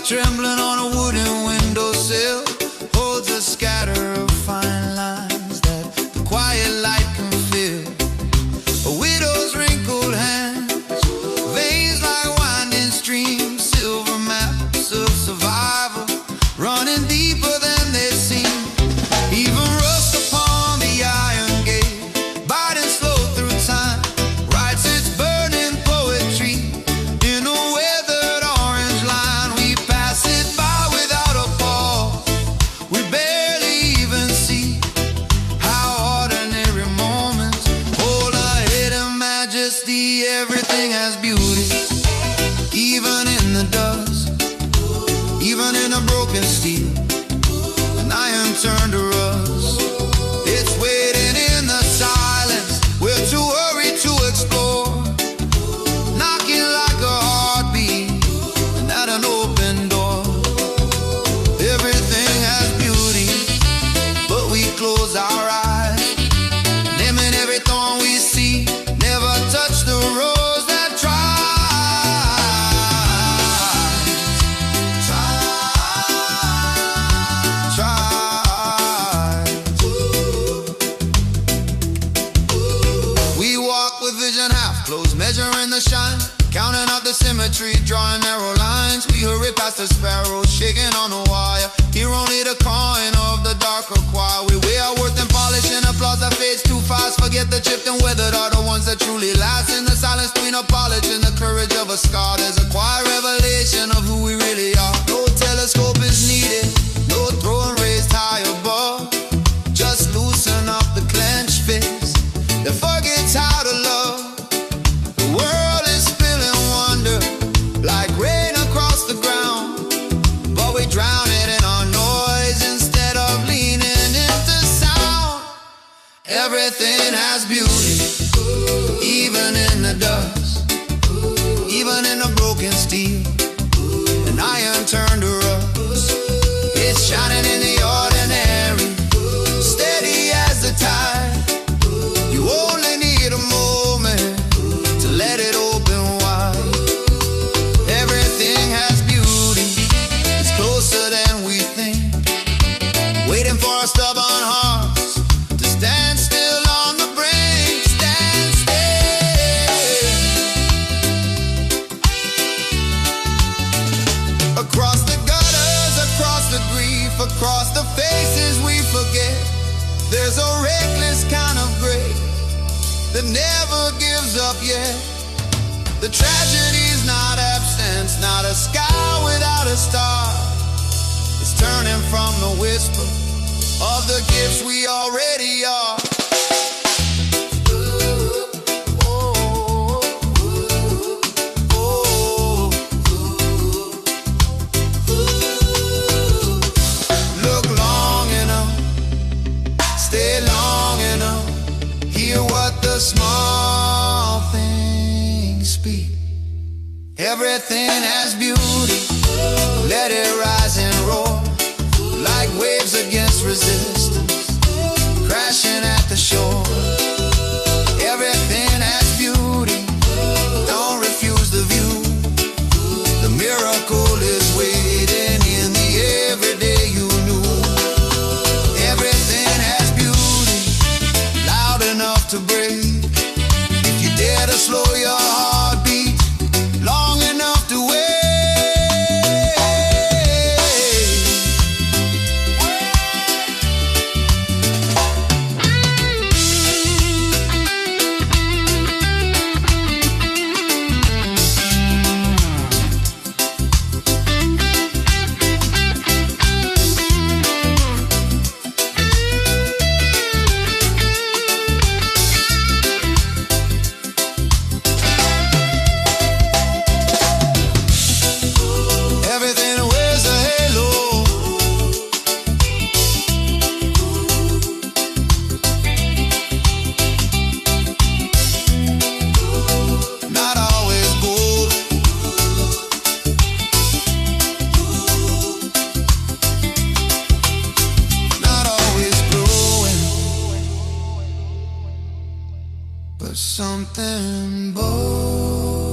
trembling on a wooden windowsill, holds a scatter of fine lines that the quiet light can feel. A widow's wrinkled hands, veins like winding streams, silver maps of survival, running deeper than they seem. Even rust upon the iron gate, biting slow through time, writes its burning poetry in a weathered orange line. We pass it by without a pause, we barely even see how ordinary moments hold a hidden majesty. Everything has beauty, even in the dust, even in a broken steel. An iron turned to rust, it's waiting in the silence. We're too hurried to explore, knocking like a heartbeat and at an open door. Everything has beauty, but we close our eyes, naming every thorn we see. Never touch the rose that We walk with vision half closed, measuring the shine, counting out the symmetry, drawing narrow lines. We hurry past the sparrows, shaking on a wire, hear only the cawing of the darker choir. We weigh our worth and polish in applause that fades too fast. Forget the chipped and weathered are the ones that truly last. In the silence between a polish and the courage of a scar, there's a quiet revelation of who we really are. No telescope is needed, no throne raised high above, just loosen up the clenched fist that forgets how to love. The world is spilling wonder like rain across the ground, but we drown it in our noise instead of leaning into sound. Everything has beauty, even in the dust, even in a broken steel. An iron turned to rust, it's shining in the ordinary, steady as the tide. You only need a moment to let it open wide. Everything has beauty, it's closer than we think, waiting for our stubborn hearts to stand still on the brink. Stand still. Across the gutters, across the grief, across the faces we forget, there's a reckless kind of grace that never gives up yet. The tragedy's not absence, not a sky without a star. It's turning from the whisper of the gifts we already are. Look long enough, stay long enough, hear what the small things speak. Everything has beauty, let it rise and roar like waves against resistance, crashing at the shore. Everything has beauty, don't refuse the view. The miracle is waiting in the everyday you knew. Everything has beauty, loud enough to break. If you dare to slow your heartbeat long enough to wait. Something bold